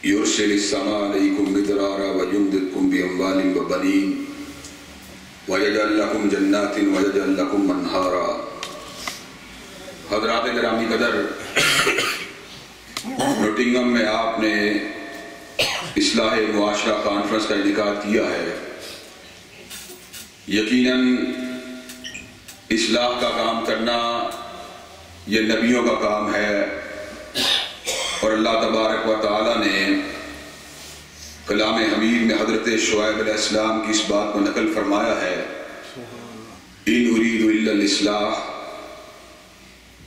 يرسل السماء عليكم مدرارا ويمددكم بأموال وبنين ويجعل لكم جنات ويجعل لكم انہارا۔ حضرات گرامی قدر، نوٹنگم میں آپ نے اصلاح معاشرہ کانفرنس کا انعقاد کیا ہے۔ یقیناً اصلاح کا کام کرنا یہ نبیوں کا کام ہے، اور اللہ تبارک و تعالیٰ نے کلام حمید میں حضرت شعیب علیہ السلام کی اس بات کو نقل فرمایا ہے، ان ارید الا الاصلاح،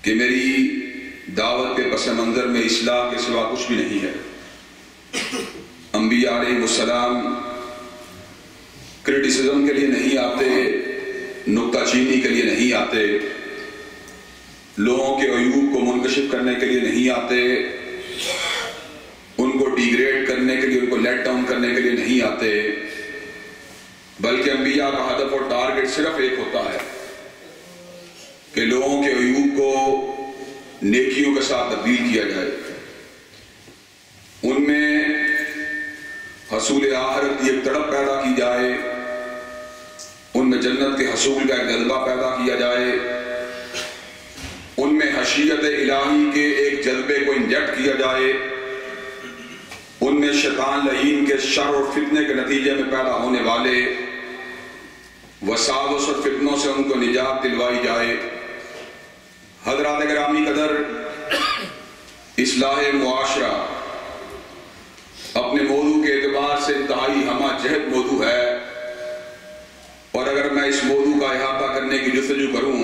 کہ میری دعوت کے پس منظر میں اصلاح کے سوا کچھ بھی نہیں ہے۔ انبیاء علیہ السلام کرٹیسزم کے لیے نہیں آتے، نکتہ چینی کے لیے نہیں آتے، لوگوں کے عیوب کو منکشف کرنے کے لیے نہیں آتے، ان کو ڈیگریڈ کرنے کے لیے، ان کو لیٹ ڈاؤن کرنے کے لیے نہیں آتے، بلکہ انبیاء کا ہدف اور ٹارگٹ صرف ایک ہوتا ہے کہ لوگوں کے عیوب کو نیکیوں کے ساتھ تبدیل کیا جائے، ان میں حصول آخرت کی ایک تڑپ پیدا کی جائے، ان میں جنت کے حصول کا ایک جذبہ پیدا کیا جائے، ان میں خشیت الہی کے ایک جذبے کو انجیکٹ کیا جائے، ان میں شیطان لعین کے شر اور فتنے کے نتیجے میں پیدا ہونے والے وساوس اور فتنوں سے ان کو نجات دلوائی جائے۔ حضرات گرامی قدر، اصلاح معاشرہ اپنے موضوع کے اعتبار سے انتہائی ہمہ جہت موضوع ہے، اور اگر میں اس موضوع کا احاطہ کرنے کی جستجو کروں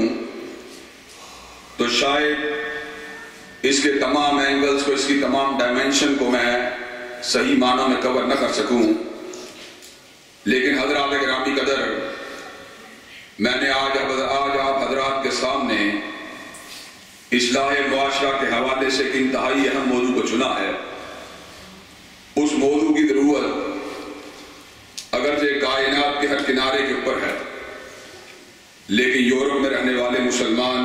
تو شاید اس کے تمام اینگلز کو، اس کی تمام ڈائمنشن کو میں صحیح معنی میں کور نہ کر سکوں، لیکن حضرات گرامی قدر، میں نے آج آپ حضرات کے سامنے اصلاح معاشرہ کے حوالے سے ایک انتہائی اہم موضوع کو چنا ہے۔ اس موضوع کی ضرورت اگرچہ کائنات کے ہر کنارے کے اوپر ہے، لیکن یورپ میں رہنے والے مسلمان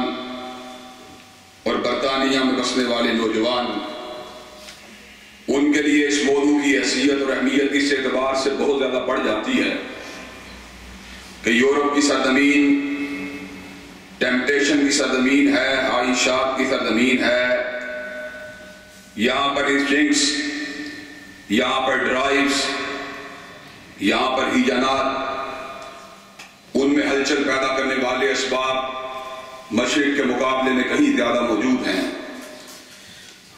اور برطانیہ میں بسنے والے نوجوان، ان کے لیے اس موضوع کی حیثیت اور اہمیت اس اعتبار سے بہت زیادہ بڑھ جاتی ہے کہ یورپ کی سرزمین ٹیمپٹیشن کی سرزمین ہے، خواہشات کی سرزمین ہے، یہاں پر انسٹنکٹس، یہاں پر ڈرائیوز، یہاں پر ہیجانات، ان میں ہلچل پیدا کرنے والے اسباب مشرق کے مقابلے میں کہیں زیادہ موجود ہیں۔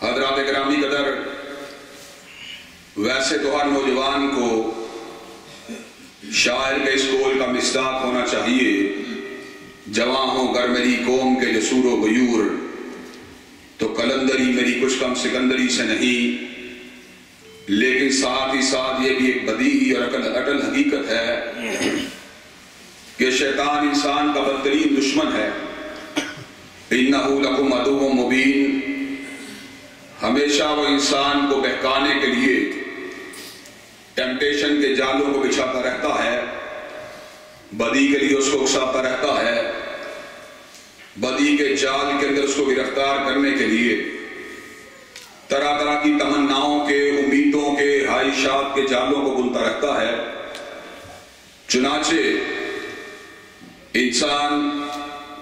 حضرات گرامی قدر، ویسے تو ہر نوجوان کو شاعر کے اس قول کا مصداق ہونا چاہیے، جواں ہوں گر میری قوم کے جسور و غیور، تو قلندری میری کچھ کم سکندری سے نہیں، لیکن ساتھ ہی ساتھ یہ بھی ایک بدیہی اور اٹل حقیقت ہے کہ شیطان انسان کا بدترین دشمن ہے۔ اِنَّهُ لَكُمْ عَدُوٌّ مُبِينٌ، ہمیشہ وہ انسان کو بہکانے کے لیے ٹیمپٹیشن کے جالوں کو بچھاتا رہتا ہے، بدی کے لیے اس کو اکساتا رہتا ہے، بدی کے جال کے اندر اس کو گرفتار کرنے کے لیے طرح طرح کی تمناؤں کے، امیدوں کے، خواہشات کے جالوں کو بنتا رہتا ہے۔ چنانچہ انسان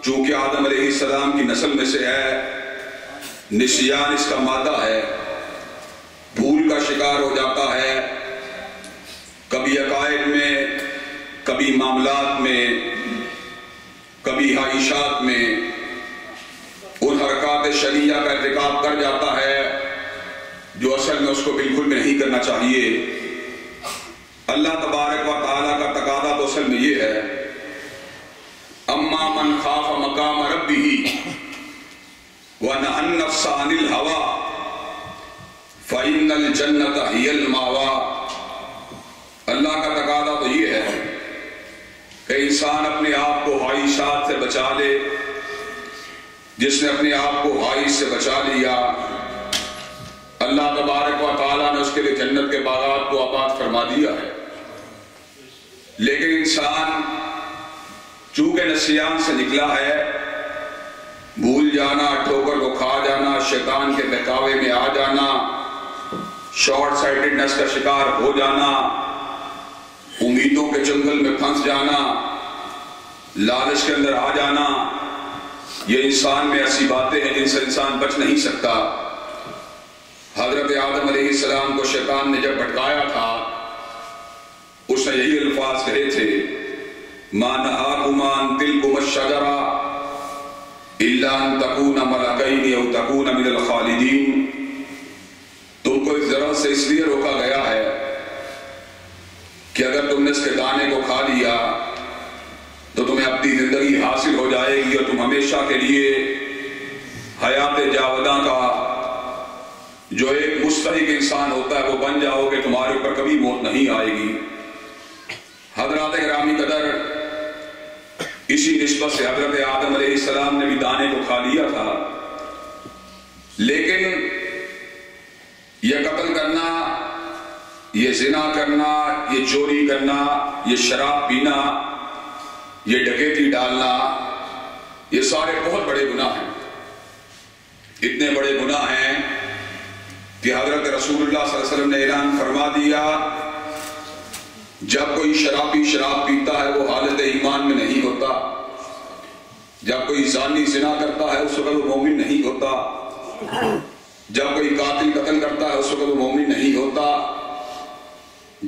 چونکہ آدم علیہ السلام کی نسل میں سے ہے، نسیان اس کا مادہ ہے، بھول کا شکار ہو جاتا ہے، کبھی عقائد میں، کبھی معاملات میں، کبھی خواہشات میں ان حرکات شرعیہ کا ارتکاب کر جاتا ہے جو اصل میں اس کو بالکل بھی نہیں کرنا چاہیے۔ اللہ تبارک و تعالیٰ کا تقاضا تو اصل میں یہ ہے، اما من خاف مقام ربہ ونہى النفس عن الہوى فإن الجنة هي المأوى۔ اللہ کا تقاضا تو یہ ہے کہ انسان اپنے آپ کو خواہشات سے بچا لے۔ جس نے اپنے آپ کو خواہش سے بچا لیا، اللہ تبارک و تعالیٰ نے اس کے لیے جنت کے باغات کو آباد فرما دیا ہے۔ لیکن انسان چونکہ نسیان سے نکلا ہے، بھول جانا، ٹھوکر کو کھا جانا، شیطان کے بہکاوے میں آ جانا، شارٹ سائٹڈنس کا شکار ہو جانا، امیدوں کے جنگل میں پھنس جانا، لالچ کے اندر آ جانا، یہ انسان میں ایسی باتیں ہیں جن سے انسان بچ نہیں سکتا۔ حضرت آدم علیہ السلام کو شیطان نے جب بھٹکایا تھا، اس نے یہی الفاظ کہے تھے، مَا نَهَاكُمَا عَن تِلْكُمَا الشَّجَرَةَ إِلَّا أَن تَكُونَا مَلَكَيْنِ أَوْ تَكُونَا مِنَ الْخَالِدِينَ۔ تم کو اس درخت سے اس لیے روکا گیا ہے کہ اگر تم نے اس کے دانے کو کھا لیا تو تمہیں اپنی زندگی حاصل ہو جائے گی اور تم ہمیشہ کے لیے حیات جاوداں کا جو ایک مستحق انسان ہوتا ہے وہ بن جاؤ گے، تمہارے اوپر کبھی موت نہیں آئے گی۔ حضرات گرامی قدر، اسی نسبت سے حضرت آدم علیہ السلام نے بھی دانے کو کھا لیا تھا، لیکن یہ قتل کرنا، یہ زنا کرنا، یہ چوری کرنا، یہ شراب پینا، یہ ڈکیتی ڈالنا، یہ سارے بہت بڑے گناہ ہیں۔ اتنے بڑے گناہ ہیں کہ حضرت رسول اللہ صلی اللہ علیہ وسلم نے اعلان فرما دیا، جب کوئی شرابی شراب پیتا ہے وہ حالت ایمان میں نہیں ہوتا، جب کوئی زانی زنا کرتا ہے اس وقت وہ مومن نہیں ہوتا، جب کوئی قاتل قتل کرتا ہے اس وقت وہ مومن نہیں ہوتا،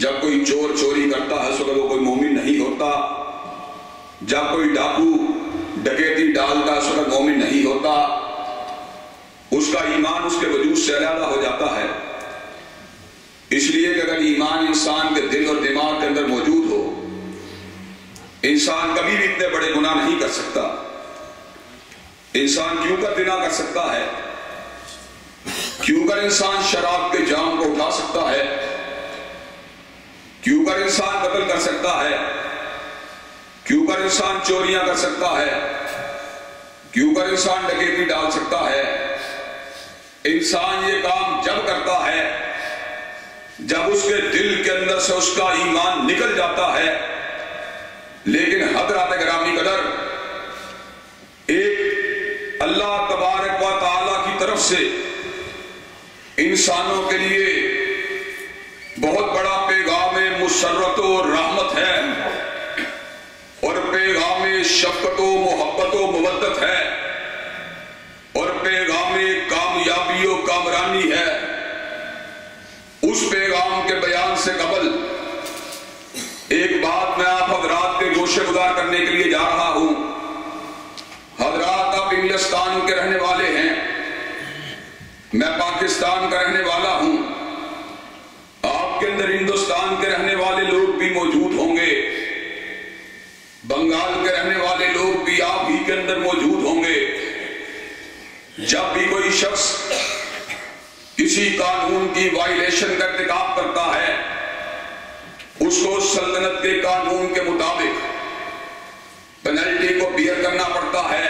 جب کوئی چور چوری کرتا ہے اس وقت وہ کوئی مومن نہیں ہوتا، جب کوئی ڈاکو ڈکیتی ڈالتا ہے اس وقت مومن نہیں ہوتا، اس کا ایمان اس کے وجود سے علیحدہ ہو جاتا ہے۔ اس لیے کہ اگر ایمان انسان کے دل اور دماغ کے اندر موجود ہو، انسان کبھی بھی اتنے بڑے گناہ نہیں کر سکتا۔ انسان کیوں کر زنا کر سکتا ہے؟ کیوں کر انسان شراب کے جام کو اٹھا سکتا ہے؟ کیوں کر انسان قتل کر سکتا ہے؟ کیوں کر انسان چوریاں کر سکتا ہے؟ کیوں کر انسان ڈکیتی ڈال سکتا ہے؟ انسان یہ کام جب کرتا ہے جب اس کے دل کے اندر سے اس کا ایمان نکل جاتا ہے۔ لیکن حضرات گرامی قدر، ایک اللہ تبارک و تعالی کی طرف سے انسانوں کے لیے بہت بڑا پیغام مسرت و رحمت ہے، اور پیغام شفقت و محبت و مودت ہے، اور پیغام کامیابی و کامرانی ہے۔ اس پیغام کے بیان سے قبل ایک بات میں آپ حضرات کے گوشے گزار کرنے کے لیے جا رہا ہوں۔ حضرات آپ انگلستان کے رہنے والے ہیں، میں پاکستان کا رہنے والا ہوں، آپ کے اندر ہندوستان کے رہنے والے لوگ بھی موجود ہوں گے، بنگال کے رہنے والے لوگ بھی آپ ہی کے اندر موجود ہوں گے۔ جب بھی کوئی شخص کسی قانون کی وائلیشن کا ارتکاب کرتا ہے، اس کو سلطنت کے قانون کے مطابق پینلٹی کو بیئر کرنا پڑتا ہے۔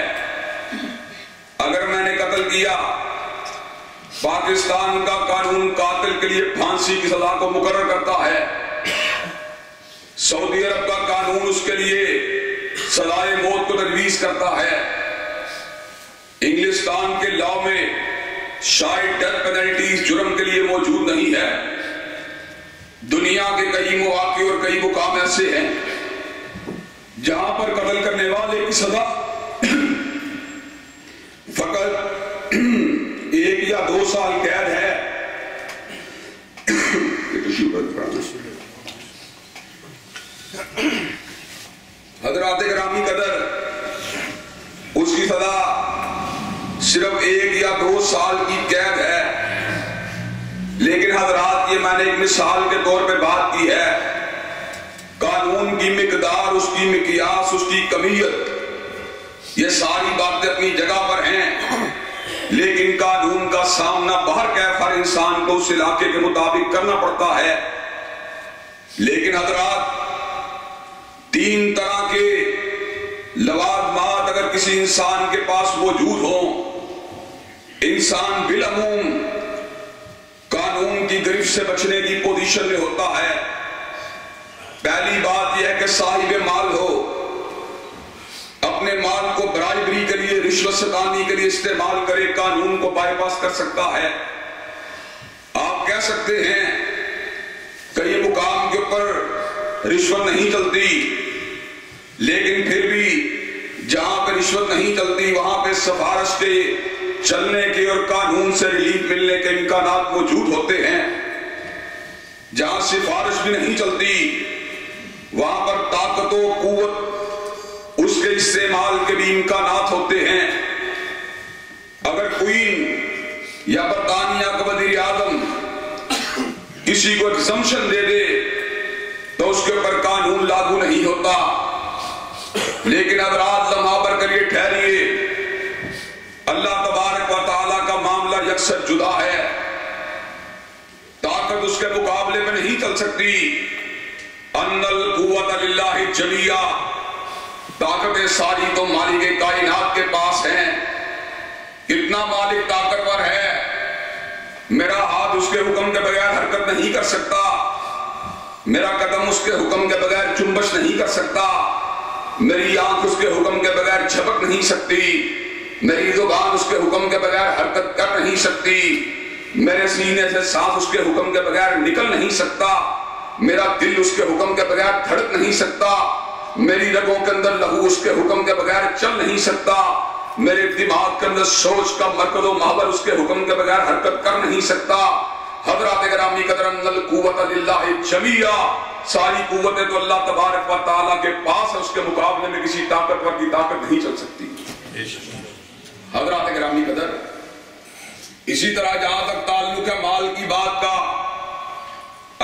اگر میں نے قتل کیا، پاکستان کا قانون قاتل کے لیے پھانسی کی سزا کو مقرر کرتا ہے، سعودی عرب کا قانون اس کے لیے سزائے موت کو تجویز کرتا ہے۔ انگلستان کے لاء میں شاید ڈیتھ پینلٹیز جرم کے لیے موجود نہیں ہے۔ دنیا کے کئی مواقع اور کئی مقام ایسے ہیں جہاں پر قتل کرنے والے کی سزا فقط 1 یا 2 سال قید ہے۔ حضرات گرامی قدر، اس کی سزا صرف 1 یا 2 سال کی قید ہے۔ لیکن حضرات، یہ میں نے ایک مثال کے طور پہ بات کی ہے۔ قانون کی مقدار، اس کی مقیاس، اس کی کمیت، یہ ساری باتیں اپنی جگہ پر ہیں، لیکن قانون کا سامنا باہر کیف ہر انسان کو اس علاقے کے مطابق کرنا پڑتا ہے۔ لیکن حضرات، 3 طرح کے لوازمات اگر کسی انسان کے پاس موجود ہوں، انسان بالعموم قانون کی گرفت سے بچنے کی پوزیشن میں ہوتا ہے۔ پہلی بات یہ ہے کہ صاحب مال ہو، اپنے مال کو برائبری کے لیے، رشوت ستانی کے لیے استعمال کرے، قانون کو بائی پاس کر سکتا ہے۔ آپ کہہ سکتے ہیں کئی مقام کے اوپر رشوت نہیں چلتی، لیکن پھر بھی جہاں پہ رشوت نہیں چلتی وہاں پہ سفارش کے چلنے کے اور قانون سے ریلیف ملنے کے امکانات موجود ہوتے ہیں۔ جہاں سفارش بھی نہیں چلتی وہاں پر طاقت و قوت اس کے استعمال کے بھی امکانات ہوتے ہیں۔ اگر کوئین یا برطانیہ کا وزیر اعظم کسی کو ایگزمپشن دے دے تو اس کے اوپر قانون لاگو نہیں ہوتا، لیکن حضرات لمحہ بھر کر یہ ٹھہریے، اللہ تبارک و تعالیٰ کا معاملہ یکسر جدا ہے، طاقت اس کے مقابلے میں نہیں چل سکتی۔ ان القوت للہ جمیعا، طاقتیں ساری تو مالک کائنات کے پاس ہیں۔ کتنا مالک طاقتور ہے، میرا ہاتھ اس کے حکم کے بغیر حرکت نہیں کر سکتا، میرا قدم اس کے حکم کے بغیر چنبش نہیں کر سکتا، میری آنکھ اس کے حکم کے بغیر جھپک نہیں سکتی، میری زبان اس کے حکم کے بغیر حرکت کر نہیں سکتی، میرے سینے سے سانس اس کے حکم کے بغیر نکل نہیں سکتا، میرا دل اس کے حکم کے بغیر دھڑک نہیں سکتا، میری رگوں کے اندر لہو اس کے حکم کے بغیر چل نہیں سکتا، میرے دماغ کے اندر سوچ کا مرکز و محور اس کے حکم کے بغیر حرکت کر نہیں سکتا۔ حضرات گرامی قدر، ان القوت للہ جمیعا، ساری قوتیں تو اللہ تبارک و تعالیٰ کے پاس ہے، اس کے مقابلے میں کسی طاقتور کی طاقت نہیں چل سکتی۔ حضرات گرامی قدر، اسی طرح جہاں تک تعلق ہے مال کی بات کا،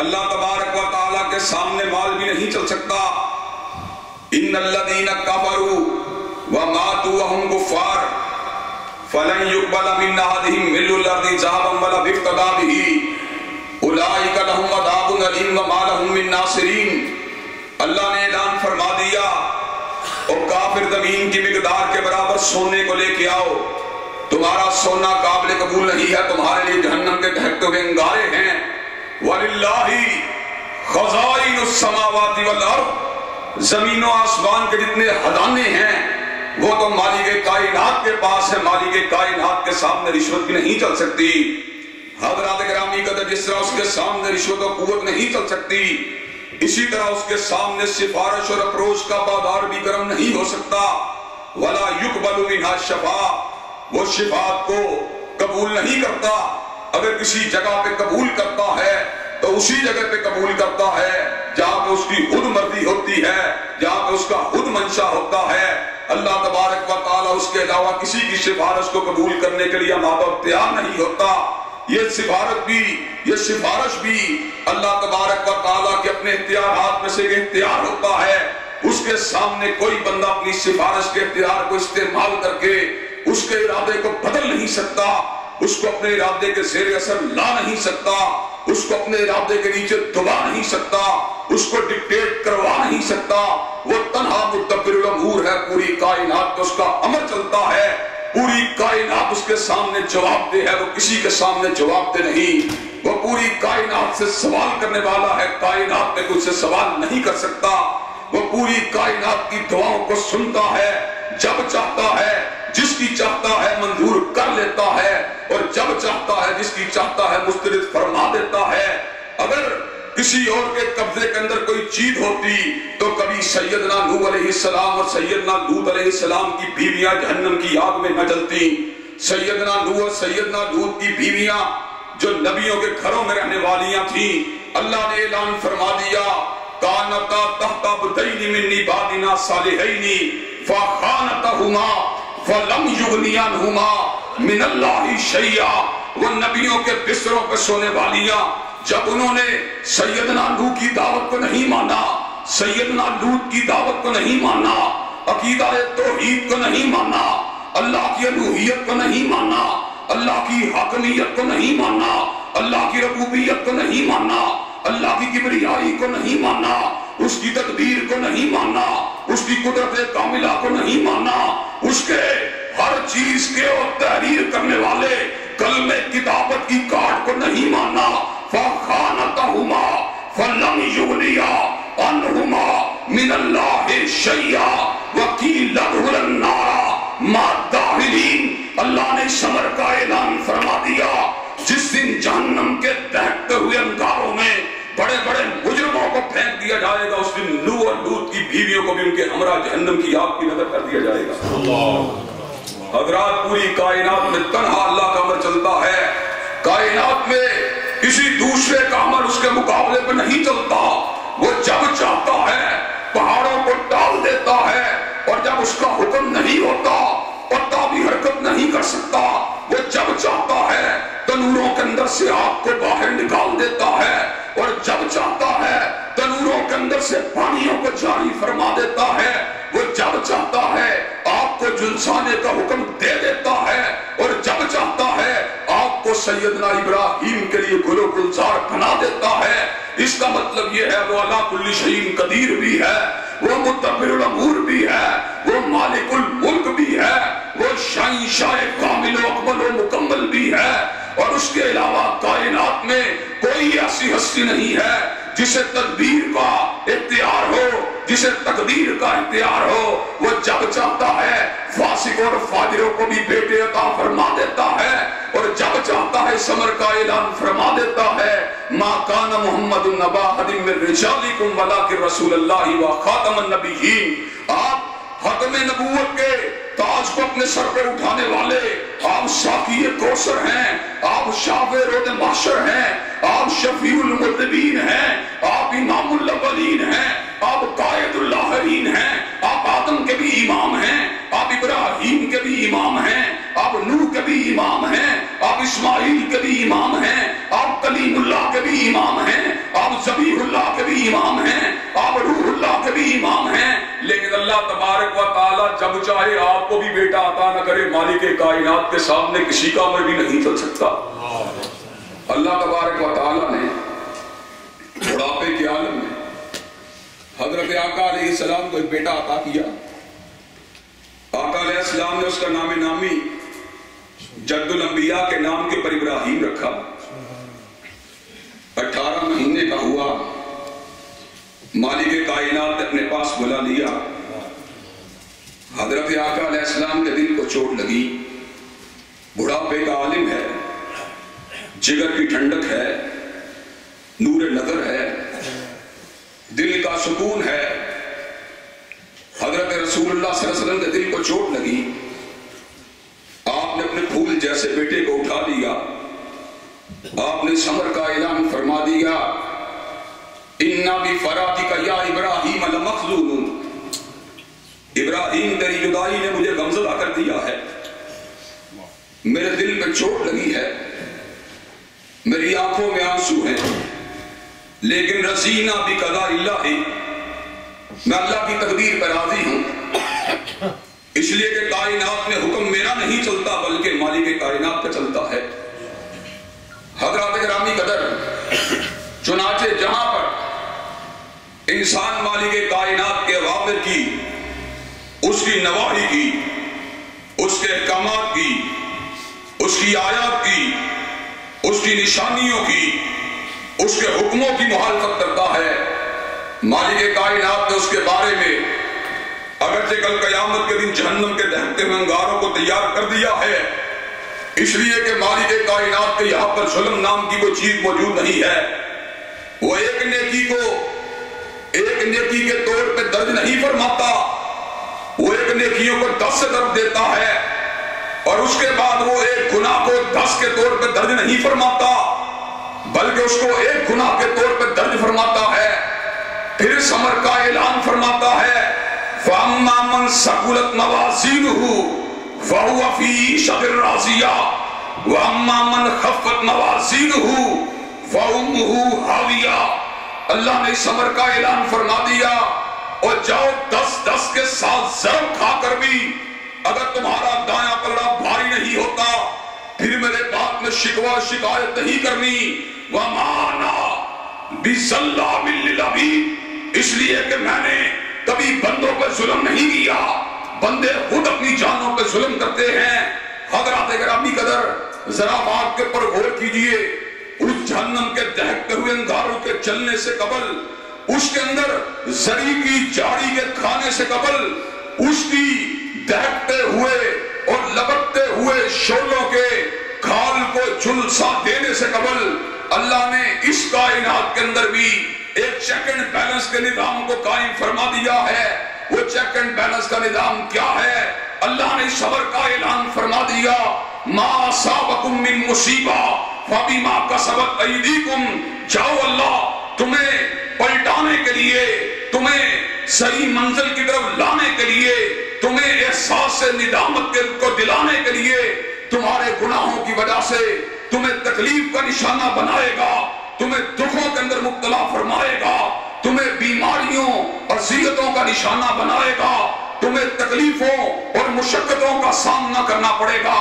اللہ تبارک و تعالیٰ کے سامنے مال بھی نہیں چل سکتا۔ ان الذین کفروا وماتوا وهم کفار فلن يقبل من احدهم ملء الارض ذهبا ولا افتدى به اولئک لهم عذاب الیم وما لهم من ناصرین۔ اللہ نے اعلان فرما دیا، اور کافر زمین کی مقدار کے برابر سونے کو لے کے آؤ، تمہارا سونا قابل قبول نہیں ہے، تمہارے لیے جہنم کے دہکتے ہوئے انگارے ہیں۔ وَلِلَّهِ خَزَائِنُ السَّمَاوَاتِ وَالْأَرْضِ، زمین و آسمان کے جتنے خزانے ہیں وہ تو مالک کائنات کے پاس ہے، مالک کائنات کے سامنے رشوت بھی نہیں چل سکتی۔ حضرات گرامی قدر، جس طرح اس کے سامنے رشوت و قوت نہیں چل سکتی، اسی طرح اس کے سامنے سفارش اور اپروچ کا بازار بھی گرم نہیں ہو سکتا۔ وَلَا يُقْبَلُ مِنْهَا الشَّفَاعَةُ، وہ شفاعت کو قبول نہیں کرتا۔ اگر کسی جگہ پہ قبول کرتا ہے تو اسی جگہ پہ قبول کرتا ہے جہاں پہ اس کی خود مرضی ہوتی ہے، جہاں پہ اس کا خود منشا ہوتا ہے۔ اللہ تبارک و تعالیٰ اس کے علاوہ کسی کی سفارش کو قبول کرنے کے لیے مادہ تیار نہیں ہوتا۔ یہ سفارش بھی اللہ تبارک و تعالیٰ کے اپنے اختیارات میں سے ایک اختیار ہوتا ہے۔ اس کے سامنے کوئی بندہ اپنی سفارش کے اختیار کو استعمال کر کے اس کے ارادے کو بدل نہیں سکتا، اس کو اپنے ارادے کے زیر اثر لا نہیں سکتا، اس کو اپنے ارادے کے نیچے دبا نہیں سکتا، اس کو ڈکٹیٹ کروا نہیں سکتا۔ وہ تنہا مدبر الامور ہے، پوری کائنات تو اس کا امر چلتا ہے، پوری کائنات اس کے سامنے جواب دہ ہے، وہ کسی کے سامنے جواب دہ نہیں۔ وہ پوری کائنات سے سوال کرنے والا ہے، کائنات میں کچھ سے سوال نہیں کر سکتا۔ وہ پوری کائنات کی دعاؤں کو سنتا ہے، جب چاہتا ہے جس کی چاہتا ہے منظور کر لیتا ہے، اور جب چاہتا ہے جس کی چاہتا ہے مسترد فرما دیتا ہے۔ اگر کسی اور کے قبضے کے اندر کوئی چیز ہوتی تو کبھی سیدنا نوح علیہ السلام اور سیدنا لوط علیہ السلام کی بیویاں جہنم کی آگ میں نہ جلتی۔ سیدنا نوح اور سیدنا لوط کی بیویاں جو نبیوں کے گھروں میں رہنے والیاں تھیں، اللہ نے اعلان فرما دیا، کانتا تحت عبدین من عبادنا صالحین فخانتہما فَلَمْ يُغْنِيَ عَنْهُمَا مِنَ اللَّهِ شَيْئًا۔ وہ نبیوں کے بستروں پہ سونے والیاں، جب انہوں نے سیدنا نوح کی دعوت کو نہیں مانا، سیدنا لوط کی دعوت کو نہیں مانا، عقیدہ توحید کو نہیں مانا، اللہ کی الوہیت کو نہیں مانا، اللہ کی حاکمیت کو نہیں مانا، اللہ کی ربوبیت کو نہیں مانا، اللہ کی کبریائی کو نہیں مانا، اس کی تدبیر کو نہیں مانا، اس کی قدرت کاملہ کو نہیں مانا، اس کے ہر چیز کے اور تحریر کرنے والے کلمہ کتابت کی کاٹ کو نہیں مانا۔ فَخَانَتَهُمَا فَلَمْ يُغْنِيَا عَنْهُمَا مِنَ اللَّهِ شَيْئًا وَقِيلَ ادْخُلَا النَّارَ مَعَ الدَّاخِلِينَ۔ اللہ نے شمر کا اعلان فرما دیا، جس دن جہنم کے دہکتے اس دن نوح اور لوط کی بیویوں کو بھی ان کے ہمراہ جہنم کی آگ کی نظر کر دیا جائے گا۔ حضرات پوری کائنات میں تنہا اللہ کا عمل چلتا ہے، کائنات میں کسی دوسرے کا عمل اس کے مقابلے پہ نہیں چلتا۔ وہ جب چاہتا ہے پہاڑوں کو ڈال دیتا ہے، اور جب اس کا حکم نہیں ہوتا پتا بھی حرکت نہیں کر سکتا۔ وہ جب چاہتا ہے تنوروں کے اندر سے آگ کو باہر نکال دیتا ہے، اور جب چاہتا ہے تنوروں کے اندر سے پانیوں کو جاری فرما دیتا ہے۔ وہ جب چاہتا ہے آگ کو جلسانے کا حکم دے دیتا ہے، اور جب چاہتا ہے آگ کو سیدنا ابراہیم کے لیے گل و گلزار بنا دیتا ہے۔ اس کا مطلب یہ ہے وہ علی کل شیء قدیر بھی ہے، وہ مدبر الامور بھی ہے، وہ مالک الملک بھی ہے، وہ شاہ کامل و اکمل و مکمل بھی ہے۔ اور اس کے علاوہ کائنات میں کوئی ایسی ہستی نہیں ہے جسے تدبیر کا اختیار ہو، جسے تقدیر کا اختیار ہو۔ وہ جب چاہتا ہے فاسق اور فاجروں کو بھی بیٹے عطا فرما دیتا ہے، اور جب چاہتا ہے ثمر کا اعلان فرما دیتا ہے۔ ما کان محمد نبا احد من رجالکم ولکن رسول اللہ و خاتم النبیین۔ آپ ختم نبوت کے تاج کو اپنے سر پہ اٹھانے والے، آپ ساقی کوثر ہیں، آپ شافع روز محشر ہیں، آپ شفیع المذنبین ہیں، آپ امام الاولین ہیں، آپ قائد الاخرین ہیں، آپ آدم کے بھی امام ہیں، آپ ابراہیم کے بھی امام ہیں، آپ نوح کے بھی امام ہیں، آپ اسماعیل کے بھی امام ہیں، آپ کلیم اللہ کے بھی امام ہیں، آپ ذبیح اللہ کے بھی امام ہیں، آپ روح اللہ کے بھی امام ہیں۔ لیکن اللہ تبارک و تعالیٰ جب چاہے آپ کو بھی بیٹا عطا نہ کرے، مالک کائنات کے سامنے کسی کا عمر بھی نہیں چل سکتا۔ اللہ تبارک و تعالیٰ نے بڑھاپے کے عالم میں حضرت آقا علیہ السلام کو ایک بیٹا عطا کیا۔ آقا علیہ السلام نے اس کا نام نامی جد الانبیاء کے نام کے پر ابراہیم رکھا۔ 18 مہینے کا ہوا، مالک کائنات نے اپنے پاس بلا لیا۔ حضرت آقا علیہ السلام کے دل کو چوٹ لگی، بڑھاپے کا عالم ہے، جگر کی ٹھنڈک ہے، نور نظر ہے، دل کا سکون ہے۔ حضرت رسول اللہ صلی اللہ علیہ وسلم کے دل کو چوٹ لگی، آپ نے اپنے پھول جیسے بیٹے کو اٹھا لیا، آپ نے ثمر کا اعلان فرما دیا، اِنَّا بِفَرَاقِكَ يَا إِبْرَاهِيمَ لَمَخْزُونٌ۔ ابراہیم تیری جدائی نے مجھے غمزدہ کر دیا ہے، میرے دل پہ چوٹ لگی ہے، میری آنکھوں میں آنسو ہیں، لیکن رضینا بقضاء اللہ، میں اللہ کی تقدیر پر راضی ہوں، اس لیے کہ کائنات میں حکم میرا نہیں چلتا بلکہ مالک کائنات کا چلتا ہے۔ حضرات گرامی قدر، چنانچہ جہاں پر انسان مالک کائنات کے اوامر کی، اس کی نواہی کی، اس کے احکامات کی، اس کی آیات کی، اس کی نشانیوں کی، اس کے حکموں کی مخالفت کرتا ہے، مالک کائنات نے اس کے بارے میں اگرچہ کل قیامت کے دن جہنم کے دہتے ہوئے انگاروں کو تیار کر دیا ہے، اس لیے کہ مالک کائنات کے یہاں پر ظلم نام کی کوئی چیز موجود نہیں ہے۔ وہ ایک نیکی کو ایک نیکی کے طور پہ درج نہیں فرماتا، وہ ایک نیکیوں کو 10 سے درج دیتا ہے، اور اس کے بعد وہ ایک گناہ کو 10 کے طور پہ درج نہیں فرماتا بلکہ اس کو ایک گناہ کے طور پہ درج فرماتا ہے۔ پھر ثمر کا اعلان فرماتا ہے، فَأَمَّا مَنْ ثَقُلَتْ مَوَازِينُهُ فَهُوَ فِي عِيشَةٍ رَاضِيَةٍ وَأَمَّا مَنْ خَفَّتْ مَوَازِينُهُ فَأُمُّهُ هَاوِيَةٌ۔ اللہ نے ثمر کا اعلان فرما دیا، اور جاؤ 10 کے ساتھ ضرب کھا کر بھی اگر تمہارا دایاں پلڑا بھاری نہیں ہوتا پھر میرے بات میں شکوہ شکایت نہیں کرنی۔ وَمَا أَنَا بِظَلَّامٍ لِّلْعَبِيدِ، اس لیے کہ میں نے کبھی بندوں پہ ظلم نہیں کیا، بندے خود اپنی جانوں پہ ظلم کرتے ہیں۔ حضرات گرامی قدر، ذرا بات کے پر غور کیجئے، اس جہنم کے دہکتے ہوئے انگاروں کے چلنے سے قبل، اس کے اندر زری کی جاڑی کے کھانے سے قبل، اس کی دہکتے ہوئے اور لبکتے ہوئے شعلوں کے کھال کو جھلسا دینے سے قبل، اللہ نے اس کائنات کے اندر بھی ایک چیک اینڈ بیلنس کے نظام کو قائم فرما دیا ہے. وہ چیک اینڈ بیلنس کا نظام کیا ہے؟ اللہ نے صبر کا اعلان فرما دیا. ما اصابکم من مصیبہ فبما کسبت ایدیکم. جاؤ اللہ تمہیں پلٹانے کے لیے، تمہیں صحیح منزل کی طرف لانے کے لیے، تمہیں احساس ندامت کو دلانے کے لیے تمہارے گناہوں کی وجہ سے تمہیں تکلیف کا نشانہ بنائے گا، تمہیں دکھوں کے اندر مبتلا فرمائے گا، تمہیں بیماریوں اور اذیتوں کا نشانہ بنائے گا، تمہیں تکلیفوں اور مشقتوں کا سامنا کرنا پڑے گا.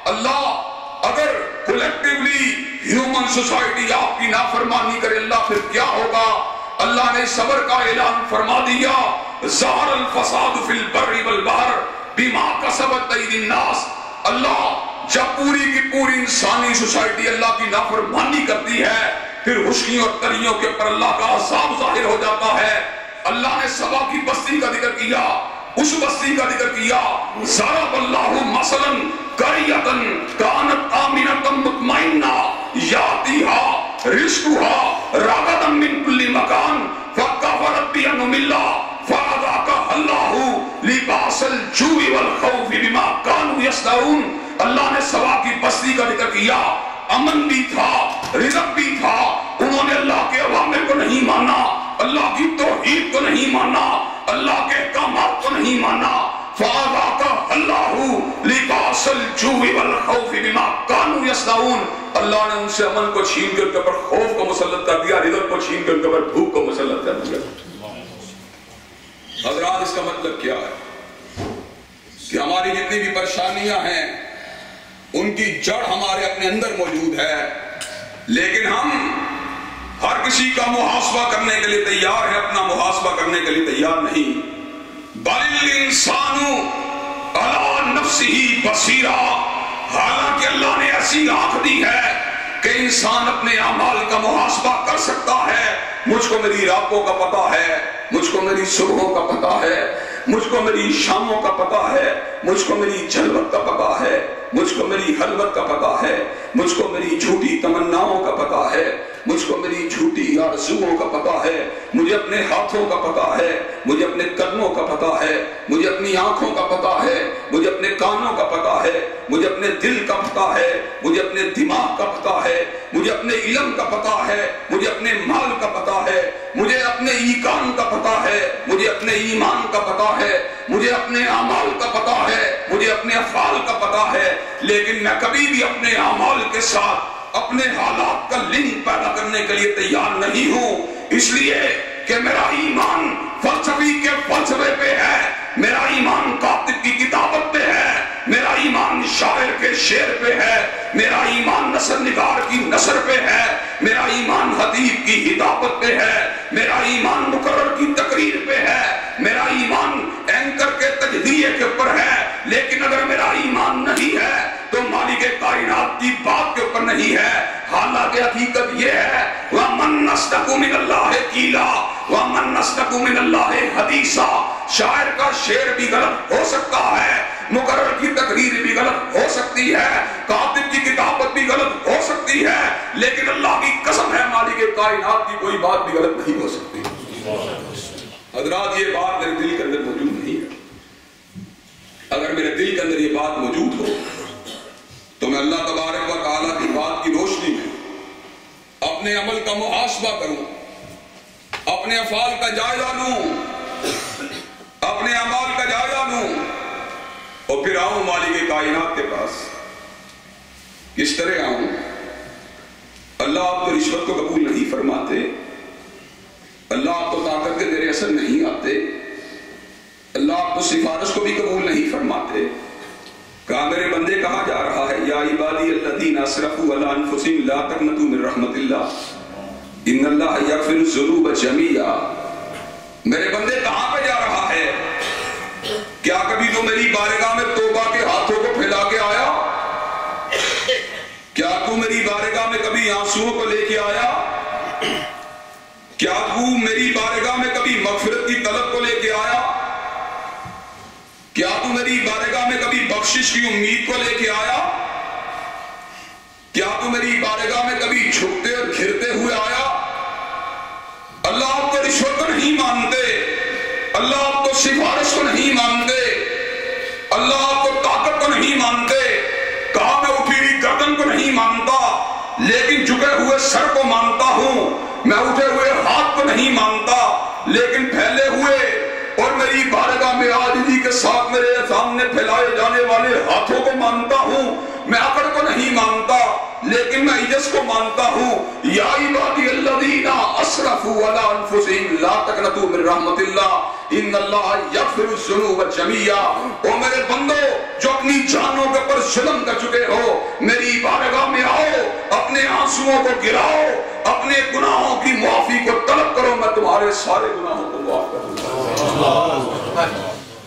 اللہ اگر کلیکٹیولی ہیومن سوسائٹی آپ کی نافرمانی کرے اللہ پھر کیا ہوگا؟ اللہ نے صبر کا اعلان فرما دیا. ظہر الفساد فی البر والبحر بما کسبت ایدی الناس. اللہ جب پوری کی پوری انسانی سوسائٹی اللہ کی نافرمانی کرتی ہے پھر خشکیوں اور تریوں کے اوپر اللہ کا عذاب ظاہر ہو جاتا ہے. اللہ نے سبا کی بستی کا ذکر کیا، اس بستی کا ذکر کیا. ضرب اللہ مثلا قریۃ کانت آمنۃ مطمئنہ یاتیھا رزقھا رغدا من کل مکان فکفرت بانعم اللہ فاذاقھا اللہ لباس الجوع والخوف بما كانوا يصنعون. اللہ نے سبا کی بستی کا ذکر کیا، امن بھی تھا، رزق بھی تھا. انہوں نے اللہ کے اوامر کو نہیں مانا، اللہ کی توحید کو نہیں مانا، اللہ کے احکامات کو نہیں مانا. فَأَذَاقَهَا اللَّهُ لِبَاسَ الْجُوعِ وَالْخَوْفِ بِمَا كَانُوا يَصْنَعُونَ. اللہ نے ان سے امن کو چھین کر کے اوپر خوف کو مسلط کر دیا، رزق کو چھین کر کے اوپر بھوک کو مسلط کر دیا. حضرات اس کا مطلب کیا ہے کہ ہماری جتنی بھی پریشانیاں ہیں ان کی جڑ ہمارے اپنے اندر موجود ہے، لیکن ہم ہر کسی کا محاسبہ کرنے کے لیے تیار ہیں، اپنا محاسبہ کرنے کے لیے تیار نہیں. بل الانسان علی نفسہ بصیرہ. حالانکہ اللہ نے ایسی آنکھ دی ہے کہ انسان اپنے اعمال کا محاسبہ کر سکتا ہے. مجھ کو میری راتوں کا پتہ ہے، مجھ کو میری صبحوں کا پتہ ہے، مجھ کو میری شاموں کا پتہ ہے، مجھ کو میری جلوت کا پتہ ہے، مجھ کو میری خلوت کا پتہ ہے، مجھ کو میری جھوٹی تمناؤں کا پتہ ہے، مجھ کو میری جھوٹی آرزوؤں کا پتہ ہے، مجھے اپنے ہاتھوں کا پتہ ہے، مجھے اپنے قدموں کا پتہ ہے، مجھے اپنی آنکھوں کا پتہ ہے، مجھے اپنے کانوں کا پتہ ہے، مجھے اپنے دل کا پتہ ہے، مجھے اپنے دماغ کا پتہ ہے، مجھے اپنے علم کا پتہ ہے، مجھے اپنے مال کا پتہ ہے، مجھے اپنے ایقان کا پتہ ہے، مجھے اپنے ایمان کا پتہ ہے، مجھے اپنے اعمال کا پتہ ہے، مجھے اپنے افعال کا پتہ ہے. لیکن میں کبھی بھی اپنے اعمال کے ساتھ اپنے حالات کا لنک پیدا کرنے کے لیے تیار نہیں ہوں، اس لیے کہ میرا ایمان فلسفی کے فلسفے پہ ہے، میرا ایمان کاتب کی کتابت پہ ہے، میرا ایمان شاعر کے شعر پہ ہے، میرا ایمان نثر نگار کی نثر پہ ہے، میرا ایمان حدیث کی ہدایت پہ ہے، میرا ایمان مقرر کی تقریر پہ ہے، میرا ایمان اینکر کے تجزیے کے اوپر ہے. لیکن اگر میرا ایمان نہیں ہے تو مالک کائنات کی بات کے اوپر نہیں ہے. حالانکہ حقیقت یہ ہے وَمَنْ نَصْدَقُ مِنَ اللَّهِ قِيلًا وَمَنْ نَصْدَقُ مِنَ اللَّهِ حَدِيثًا. شاعر کا شعر بھی غلط ہو سکتا ہے، مقرر کی تقریر بھی غلط ہو سکتی ہے، کاتب کی کتابت بھی غلط ہو سکتی ہے، لیکن اللہ کی قسم ہے مالک کائنات کی کوئی بات بھی غلط نہیں ہو سکتی. حضرات یہ بات میرے دل کے اندر موجود نہیں ہے. اگر میرے دل کے اندر یہ بات موجود ہو تو میں اللہ تبارک و تعالیٰ کی بات کی روشنی میں اپنے عمل کا محاسبہ کروں، اپنے افعال کا جائزہ لوں، اپنے اعمال کا جائزہ لوں اور پھر آؤں مالک کائنات کے پاس. کس طرح آؤں؟ اللہ آپ تو رشوت کو قبول نہیں فرماتے، اللہ آپ تو طاقت کے میرے اثر نہیں آتے، اللہ آپ تو سفارش کو بھی قبول نہیں فرماتے. کہا میرے بندے کہاں جا رہا ہے؟ یا عبادی الذین اسرفوا علی انفسہم لا تقنطوا من رحمت اللہ ان اللہ یغفر الذنوب جمیعا. میرے بندے کہاں پہ جا رہا ہے؟ کیا کبھی تو میری بارگاہ میں توبہ کے ہاتھوں کو پھیلا کے آیا؟ کیا تو میری بارگاہ میں کبھی آنسوؤں کو لے کے آیا؟ کیا تو میری بارگاہ میں کبھی مغفرت کی طلب کو لے کے آیا؟ کیا تو میری بارگاہ میں کبھی بخشش کی امید کو لے کے آیا؟ کیا تو میری بارگاہ میں کبھی جھکتے اور گھرتے ہوئے آیا؟ اللہ کو نہیں مانتے, اللہ کو طاقت کو نہیں مانتے, کہا میں اٹھی ہوئی گردن کو نہیں مانتا لیکن جھکے ہوئے سر کو مانتا ہوں, میں اٹھے ہوئے ہاتھ کو نہیں مانتا لیکن پھیلے ہوئے اور میری بارگاہ میں عاجزی کے ساتھ میرے سامنے پھیلائے جانے والے ہاتھوں کو مانتا ہوں, میں عقل کو نہیں مانتا لیکن میں عجز کو مانتا ہوں. یا عبادی الذین اسرفوا علی انفسہم لا تقنطوا من رحمت اللہ ان اللہ یغفر الذنوب جمیعا. او میرے بندو جو اپنی جانوں کے اوپر ظلم کر چکے ہو, میری بارگاہ میں آؤ, اپنے آنسوؤں کو گراؤ, اپنے گناہوں کی معافی کو طلب کرو, میں تمہارے سارے گناہوں کو معاف کر دوں.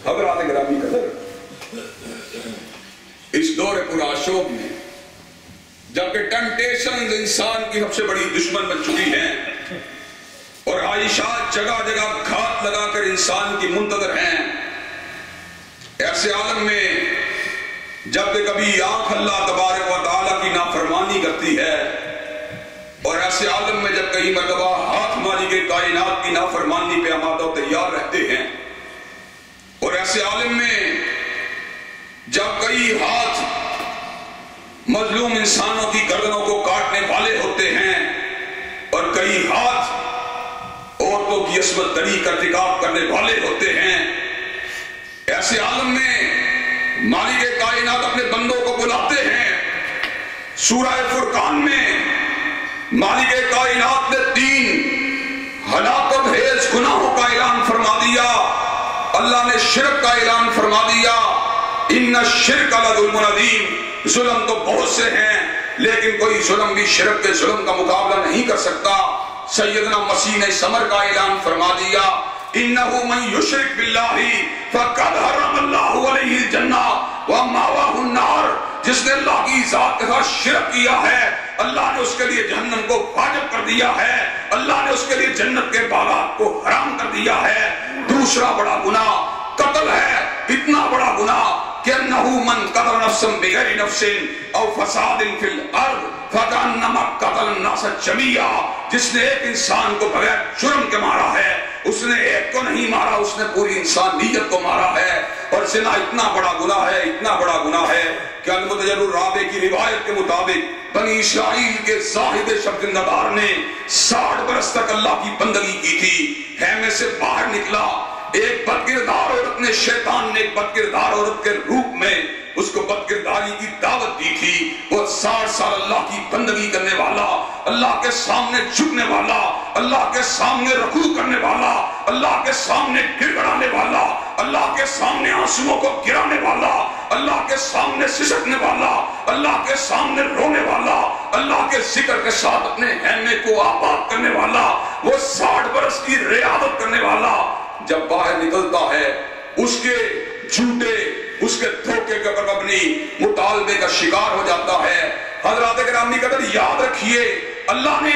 حضرات گرامی قدر, اس دور پرآشوب میں جبکہ ٹیمپٹیشنز انسان کی سب سے بڑی دشمن بن چکی ہیں اور عائشات جگہ جگہ گھات لگا کر انسان کی منتظر ہیں, ایسے عالم میں جب کبھی آنکھ اللہ تبارک و تعالیٰ کی نافرمانی کرتی ہے اور ایسے عالم میں جب کئی مرتبہ ہاتھ مالک کائنات کی نافرمانی پہ آمادہ و تیار رہتے ہیں اور ایسے عالم میں جب کئی ہاتھ مظلوم انسانوں کی گردنوں کو کاٹنے والے ہوتے ہیں اور کئی ہاتھ عورتوں کی عصمت دری کا ارتکاب کرنے والے ہوتے ہیں, ایسے عالم میں مالک کائنات اپنے بندوں کو بلاتے ہیں. سورہ فرقان میں مالک کائنات نے 3 ہلاکت خیز گناہوں کا اعلان فرما دیا. اللہ نے شرک کا اعلان فرما دیا, ان الشرک لظلم عظیم. ظلم تو بہت سے ہیں لیکن کوئی ظلم بھی شرک کے ظلم کا مقابلہ نہیں کر سکتا. سیدنا مسیح نے ثمر کا اعلان فرما دیا, انہ من یشرک باللہ فقد حرم اللہ علیہ الجنہ ومأواہ النار. جس نے اللہ کی ذات کے ساتھ شرک کیا ہے اللہ نے اس کے لیے جہنم کو واجب کر دیا ہے, اللہ نے اس کے لیے جنت کے باغات کو حرام کر دیا ہے. دوسرا بڑا گناہ قتل ہے, اتنا بڑا گناہ کہ انہو من قتل نفسا بغیر نفس او فساد فی الارض فکانما قتل الناس جمیعا. جس نے ایک انسان کو بغیر جرم کے مارا ہے, اس نے ایک کو نہیں مارا, اس نے پوری انسانیت کو مارا ہے. اور زنا اتنا بڑا گناہ ہے, اتنا بڑا گناہ ہے کہ المتجر الرابع کی روایت کے مطابق بنی اسرائیل کے زاہد شب زندگار نے 60 برس تک اللہ کی بندگی کی تھی. خیمے سے باہر نکلا, ایک بدکردار عورت نے, شیطان نے ایک بدکردار عورت کے روپ میں اس کو بدکرداری کی دعوت دی تھی. وہ 60 سال اللہ کی بندگی کرنے والا, اللہ کے سامنے جھکنے والا, اللہ کے سامنے رکوع کرنے والا, اللہ کے سامنے گر گڑانے والا, اللہ کے سامنے آنسوؤں کو گرانے والا, اللہ کے سامنے سسکنے والا, اللہ کے سامنے رونے والا, اللہ کے ذکر کے ساتھ اپنے خیمے کو آباد کرنے والا, وہ 60 برس کی ریاضت کرنے والا جب باہر نکلتا ہے اس کے جھوٹے, اس کے دھوکے کے اوپر مبنی مطالبے کا شکار ہو جاتا ہے. حضرات گرامی قدر یاد رکھیے, اللہ نے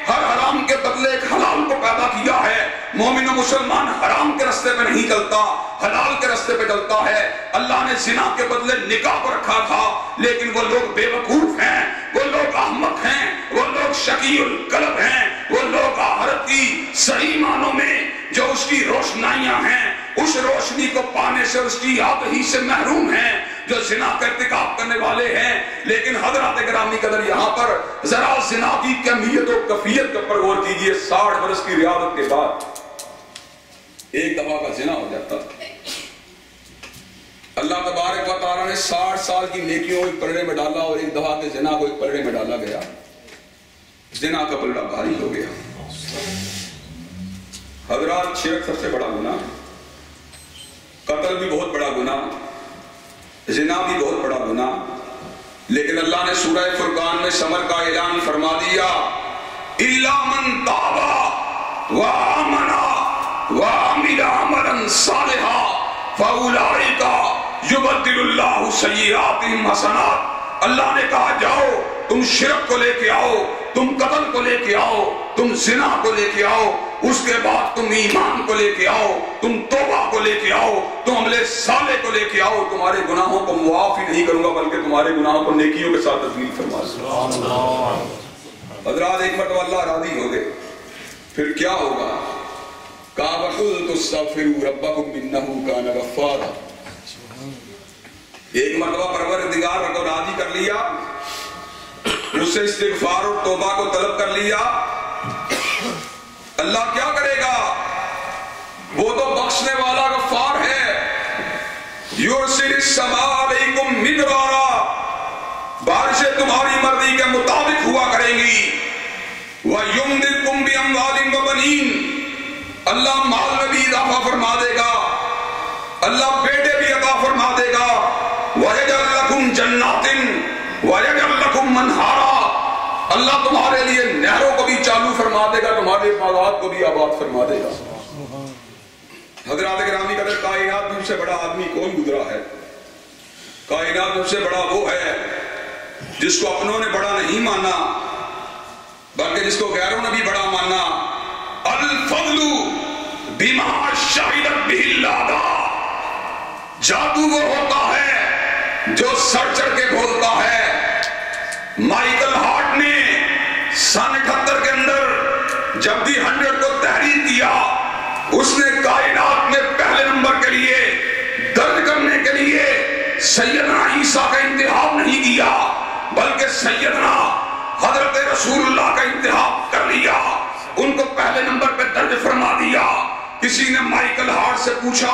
ہر حرام کے بدلے ایک حلال کو پیدا کیا ہے. مومن و مسلمان حرام کے رستے پہ نہیں چلتا, حلال کے رستے پہ چلتا ہے. اللہ نے زنا کے بدلے نکاح کو رکھا تھا لیکن وہ لوگ بے وقوف ہیں, وہ لوگ احمق ہیں, وہ لوگ شقی القلب ہیں, وہ لوگ آخرت کی صحیح معنوں میں جو اس کی روشنائیاں ہیں اس روشنی کو پانے سے اس کی آگہی سے محروم ہیں, جو زنا کا ارتکاب کرنے والے ہیں. لیکن حضرات گرامی قدر یہاں پر ذرا زنا کی کمیت و کفیت کے اوپر غور کیجئے. 60 برس کی ریاضت کے بعد ایک دفعہ کا زنا ہو جاتا. اللہ تبارک و تعالیٰ نے 60 سال کی نیکیوں کو ایک پلڑے میں ڈالا اور ایک دفعہ کے زنا کو ایک پلڑے میں ڈالا گیا. زنا کا پلڑا بھاری ہو گیا. حضرات شرک سب سے بڑا گناہ, قتل بھی بہت بڑا گناہ, زنا بھی بہت بڑا گناہ. لیکن اللہ نے سورہ فرقان میں ثمر کا اعلان فرما دیا, الا من تاب وآمن وعمل عملا صالحا فاولئک یبدل اللہ سیئاتہم حسنات. اللہ نے کہا جاؤ تم شرک کو لے کے آؤ, تم قتل کو لے کے آؤ, تم زنا کو لے کے آؤ, اس کے بعد تم ایمان کو لے کے آؤ, تم توبہ کو لے کے آؤ, تم عمل صالح کو لے کے آؤ. تمہارے گناہوں کو معاف ہی نہیں کروں گا بلکہ تمہارے گناہوں کو نیکیوں کے ساتھ تبدیل فرما دوں گا. حضرات ایک مرتبہ اللہ راضی ہو گئے, پھر کیا ہوگا؟ کہا وَقُلْتُ اسْتَغْفِرُوا رَبَّكُمْ إِنَّهُ كَانَ غَفَّارًا. ایک مرتبہ پروردگار کو راضی کر لیا، اس سے استغفار اور توبہ کو طلب کر لیا، اللہ کیا کرے گا؟ وہ تو بخشنے والا غفار ہے. یُرْسِلِ السَّمَاءَ عَلَيْكُمْ مِدْرَارًا، بارشیں تمہاری مرضی کے مطابق ہوا کریں گی. وَيُمْدِدْكُمْ بِأَمْوَالٍ وَبَنِينَ، اللہ مال میں بھی اضافہ فرما دے گا، اللہ بیٹے بھی عطا فرما دے گا. وَيَجْعَلْ لَكُمْ جَنَّاتٍ وَيَجْعَلْ لَكُمْ مَنْہَارًا، اللہ تمہارے لیے نہروں کو بھی چالو فرما دے گا، تمہارے باغات کو بھی آباد فرما دے گا. حضرات گرامی قدر، کائنات میں سے بڑا آدمی کون گزرا ہے؟ کائنات میں سے بڑا وہ ہے جس کو اپنوں نے بڑا نہیں مانا بلکہ جس کو غیروں نے بھی بڑا مانا. الفضل بما شہدت بہ العادہ، جادو وہ ہوتا ہے جو سر چڑھ کے بولتا ہے. مائیکل ہارٹ نے سن 78 کے اندر جب دی 100 کو تحریر کیا، اس نے کائنات میں پہلے نمبر کے لیے درج کرنے کے لیے سیدنا عیسیٰ کا انتخاب نہیں کیا بلکہ سیدنا حضرت رسول اللہ کا انتخاب کر لیا، ان کو پہلے نمبر پہ درج فرما دیا. کسی نے مائیکل ہارٹ سے پوچھا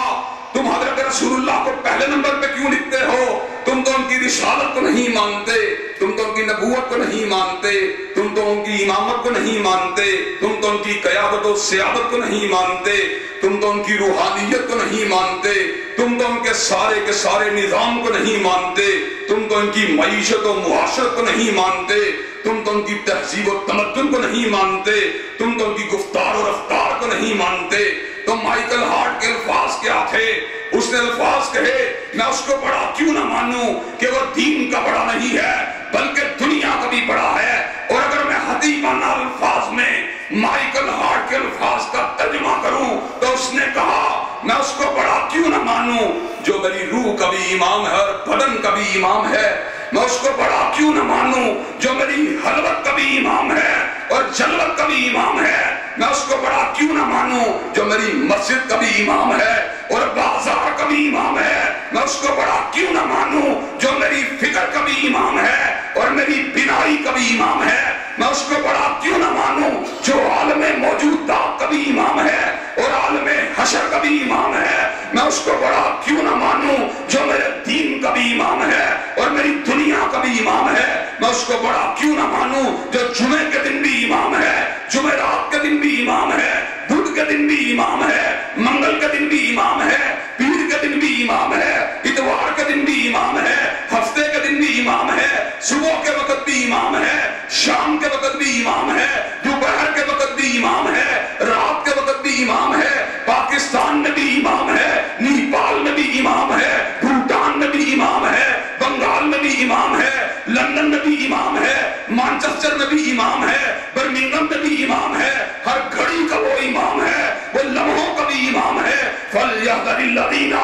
تم حضرت رسول اللہ کو پہلے نمبر پہ کیوں لکھتے ہو؟ تم تو ان کی رسالت کو نہیں مانتے، تم تو ان کی نبوت کو نہیں مانتے، تم تو ان کی امامت کو نہیں مانتے، تم تو ان کی قیادت و سیادت کو نہیں مانتے، تم تو ان کی روحانیت کو نہیں مانتے، تم تو ان کے سارے نظام کو نہیں مانتے، تم تو ان کی معیشت و معاشرت کو نہیں مانتے، تم تو ان کی تہذیب و تمدن کو نہیں مانتے، تم تو ان کی گفتار و رفتار کو نہیں مانتے. تو مائیکل ہارٹ کے الفاظ کیا تھے؟ اس نے الفاظ کہے میں اس کو بڑا کیوں نہ مانوں کہ وہ دین کا بڑا نہیں ہے بلکہ دنیا کا بھی بڑا ہے. اور اگر میں حدیثانہ الفاظ میں مائیکل ہارٹ کے الفاظ کا ترجمہ کروں تو اس نے کہا میں اس کو بڑا کیوں نہ مانوں جو میری روح کا بھی امام ہے اور بدن کا بھی امام ہے. میں اس کو بڑا کیوں نہ مانوں جو میری حلوت کا بھی امام ہے اور جلوت کا بھی امام ہے. میں اس کو بڑا کیوں نہ مانوں جو میری مسجد کا بھی امام ہے اور بازار کا بھی امام ہے. میں اس کو بڑا کیوں نہ مانوں جو میری فکر کا بھی امام ہے اور میری بینائی کا بھی امام ہے. میں اس کو بڑا کیوں نہ مانوں جو عالم موجودات کا بھی امام ہے اور عالم حشر کا بھی امام ہے. میں اس کو بڑا کیوں نہ مانوں جو میرے دین کا بھی امام ہے اور میری دنیا کا بھی امام ہے. میں اس کو بڑا کیوں نہ مانوں جو جمعے کے دن بھی امام ہے، جمعرات کے دن بھی امام ہے، بدھ کے دن بھی امام ہے، منگل کے دن بھی امام ہے، پیر کے دن بھی امام ہے، اتوار کے دن بھی امام ہے، ہفتے کے دن بھی امام ہے، صبح کے وقت بھی امام ہے، شام کے وقت بھی امام ہے، دوپہر کے وقت بھی امام ہے، رات کے وقت بھی امام ہے. پاکستان میں بھی امام ہے، نیپال میں بھی امام ہے، بھوٹان میں بھی امام ہے، بنگال میں بھی امام ہے، لندن میں بھی امام ہے، مانچسٹر میں بھی امام ہے، برمنگھم میں بھی امام ہے. ہر گھڑی کا وہ امام ہے، وہ لمحوں کا بھی امام ہے. فَلْيَحْذَرِ الَّذِينَ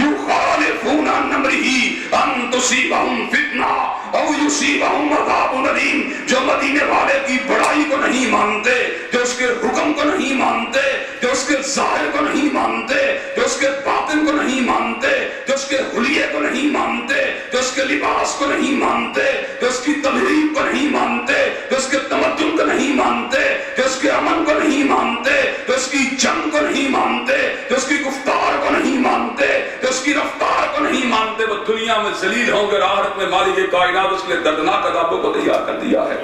يُخَالِفُونَ عَنْ أَمْرِهِ أَن تُصِيبَهُمْ فِتْنَةٌ أَوْ يُصِيبَهُمْ عَذَابٌ أَلِيمٌ. جو مدینے والے کی بڑائی کو نہیں مانتے، جو اس کے حکم کو نہیں مانتے، جو اس کے ظاہر کو نہیں مانتے، جو اس کے باطن کو نہیں مانتے، جو اس کے حلیے کو نہیں مانتے، جو اس کے لباس کو نہیں مانتے، جو اس کی تبلیغ کو نہیں مانتے، جو اس کے تمدن کو نہیں مانتے، جو اس کے امن کو نہیں مانتے، جو اس کی جنگ کو نہیں مانتے، جو اس کی گفتار کو نہیں مانتے، جو اس کی رفتار کو نہیں مانتے، وہ دنیا میں ذلیل ہوں گے. آخرت میں مالک کائنات اس کے دردناک عذابوں کو تیار کر دیا ہے.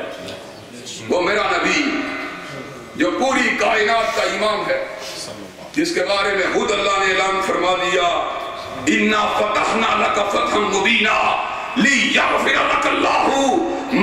وہ میرا نبی جو پوری کائنات کا امام ہے، جس کے بارے میں خود اللہ نے اعلان فرما دیا اِنَّا فَتَحْنَا لَكَ فَتْحًا مُبِينًا لِيَغْفِرَ لَكَ اللَّهُ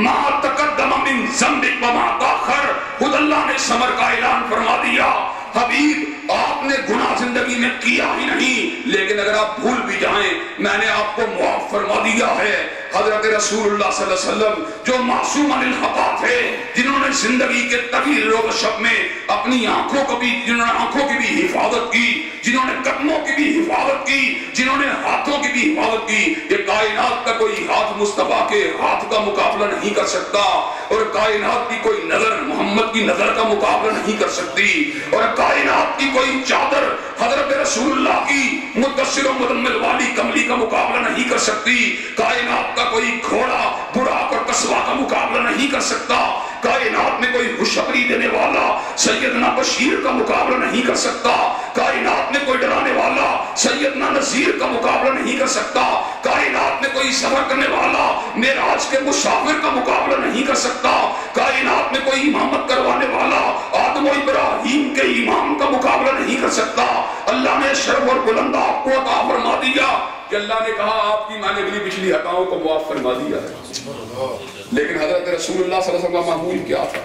مَا تَقَدَّمَ مِن ذَنبِكَ وَمَا تَأَخَّرَ. خود اللہ نے صبر کا اعلان فرما دیا حبیب آپ نے گناہ زندگی میں کیا ہی نہیں، لیکن اگر آپ بھول بھی جائیں میں نے آپ کو معاف فرما دیا ہے. حضرت رسول اللہ صلی اللہ علیہ وسلم جو معصوم عن الخطا تھے، جنہوں نے زندگی کے طویل روز و شب میں اپنی آنکھوں کو بھی، جنہوں نے آنکھوں کی بھی حفاظت کی، جنہوں نے قدموں کی بھی حفاظت کی، جنہوں نے ہاتھوں کی بھی حفاظت کی. یہ کائنات کا کوئی ہاتھ مصطفیٰ کے ہاتھ کا مقابلہ نہیں کر سکتا اور کائنات کی کوئی نظر محمد محمد کی نظر کا مقابلہ نہیں کر سکتی، اور کائنات کی کوئی چادر حضرت رسول اللہ کی متصل و مدمل والی کملی کا مقابلہ نہیں کر سکتی، کائنات کا کوئی گھوڑا براق اور قصبہ کا مقابلہ نہیں کر سکتا، کائنات میں کوئی خوشخبری دینے والا سیدنا بشیر کا مقابلہ نہیں کر سکتا، کائنات میں کوئی ڈرانے والا سیدنا نذیر کا مقابلہ نہیں کر سکتا، کائنات میں کوئی سفر کرنے والا معراج کے مسافر کا مقابلہ نہیں کر سکتا، کائنات میں کوئی امامت کروانے والا آدم و ابراہیم کے امام کا مقابلہ نہیں کر سکتا۔ اللہ نے شرف اور بلند آپ کو عطا فرما دیا کہ اللہ نے کہا آپ کی مانے گلی پچھلی خطاؤں کو معاف فرما دیا ہے، لیکن حضرت رسول اللہ صلی اللہ علیہ وسلم کا معمول کیا تھا؟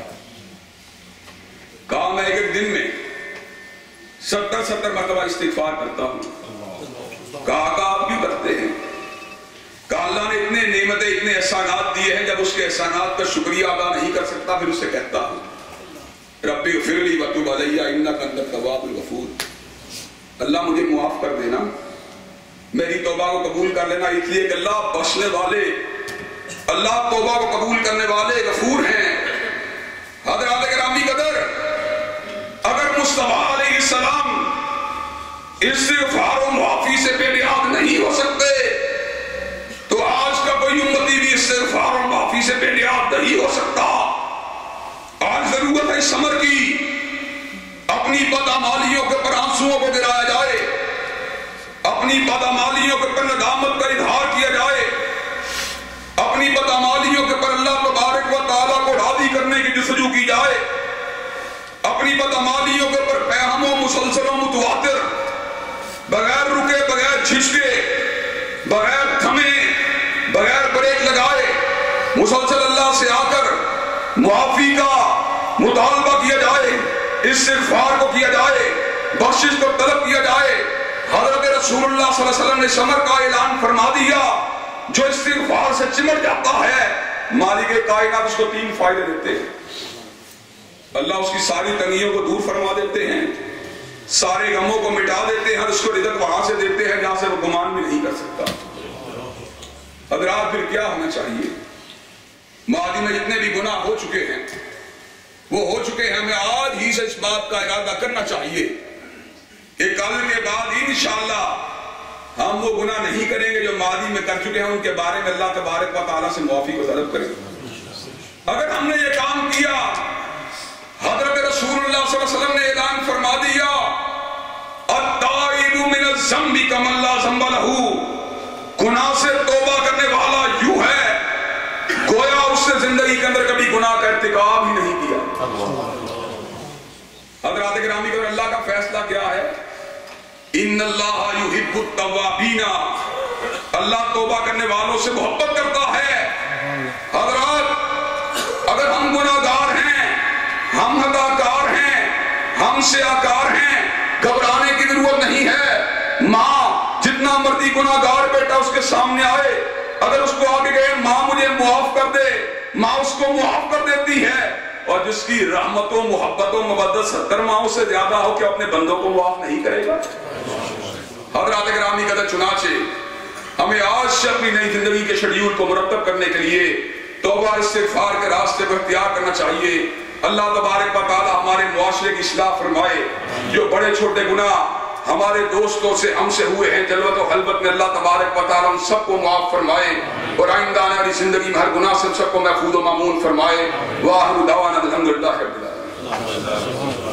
کہا میں ایک دن میں 70 مرتبہ استغفار کرتا ہوں۔ کہا آپ بھی کرتے ہیں؟ کہا اللہ نے اتنے نعمتیں اتنے احسانات دیے ہیں، جب اس کے احسانات کا شکریہ ادا نہیں کر سکتا پھر اسے کہتا ہوں ربی اغفر لی وتوب علی انک انت التواب الغفور، اللہ مجھے معاف کر دینا، میری توبہ کو قبول کر لینا، اس لیے کہ اللہ بخشنے والے، اللہ توبہ کو قبول کرنے والے غفور ہیں۔ حضرات گرامی قدر، اگر مصطفیٰ علیہ السلام استغفار و معافی سے بے نیاز نہیں ہو سکتے تو آج کا کوئی امتی بھی استغفار و معافی سے بے نیاز نہیں ہو سکتا۔ آج ضرورت ہے سمر کی، اپنی بدعمالیوں کے پر آنسوؤں کو گرایا جائے، اپنی بدعمالیوں کے پر ندامت کا اظہار کیا جائے، اپنی بدعمالیوں کے پر اللہ تبارک و تعالیٰ کو راضی کرنے کی جستجو کی جائے، اپنی بدعمالیوں کے پر پیغاموں مسلسل و متواتر بغیر رکے، بغیر جھجکے، بغیر تھمے، بغیر بریک لگائے مسلسل اللہ سے آ کر معافی کا مطالبہ کیا جائے، استغفار کو کیا جائے، بخشش کو طلب کیا جائے۔ حضرت رسول اللہ صلی اللہ علیہ وسلم نے سمر کا اعلان فرما دیا، جو استغفار سے چمٹ جاتا ہے مالک کائنات اس کو 3 فائدے دیتے ہیں۔ اللہ اس کی ساری تنگیوں کو دور فرما دیتے ہیں، سارے غموں کو مٹا دیتے ہیں، اور اس کو رزق وہاں سے دیتے ہیں جہاں سے وہ گمان بھی نہیں کر سکتا۔ حضرات پھر کیا ہونا چاہیے؟ ماضی میں جتنے بھی گناہ ہو چکے ہیں وہ ہو چکے ہیں، ہمیں آج ہی سے اس بات کا ارادہ کرنا چاہیے کہ کل کے بعد انشاءاللہ ہم وہ گناہ نہیں کریں گے جو ماضی میں کر چکے ہیں، ان کے بارے میں اللہ تبارک و تعالیٰ سے معافی کو طلب کریں۔ اگر ہم نے یہ کام کیا، حضرت رسول اللہ صلی اللہ علیہ وسلم نے اعلان فرما دیا التائب من الذنب کمن لا ذنب لہ، گناہ سے توبہ کرنے والا یوں ہے گویا اس نے زندگی کے اندر کبھی گناہ کا ارتکاب ہی نہیں کیا۔ حضرات گرامی کو اللہ کا فیصلہ کیا ہے؟ ان اللہ یحب التوابین، اللہ توبہ کرنے والوں سے محبت کرتا ہے۔ حضرات اگر ہم گناہگار ہیں، ہم خطاکار ہیں، ہم سیاہکار ہیں، گھبرانے کی ضرورت نہیں ہے۔ ماں جتنا مرضی گناہگار بیٹا اس کے سامنے آئے، اگر اس کو آگے گئے ماں مجھے معاف کر دے، ماں اس کو معاف کر دیتی ہے، اور جس کی رحمت و محبت و مودت 70 ماؤں سے زیادہ ہو کہ اپنے بندوں کو معاف نہیں کرے گا۔ حضرات گرامی قدر، چنانچہ ہمیں آج سے اپنی نئی زندگی کے شیڈیول کو مرتب کرنے کے لیے توبہ استغفار کے راستے کو اختیار کرنا چاہیے۔ اللہ تبارک و تعالی ہمارے معاشرے کی اصلاح فرمائے، جو بڑے چھوٹے گناہ ہمارے دوستوں سے ہم سے ہوئے ہیں جلوت و خلوت میں، اللہ تبارک و تعالی ان سب کو معاف فرمائے، اور آئندہ آنے والی زندگی میں ہر گناہ سے سب کو محفوظ و مامون فرمائے۔ وآخر دعوانا الحمدللہ رب العالمین۔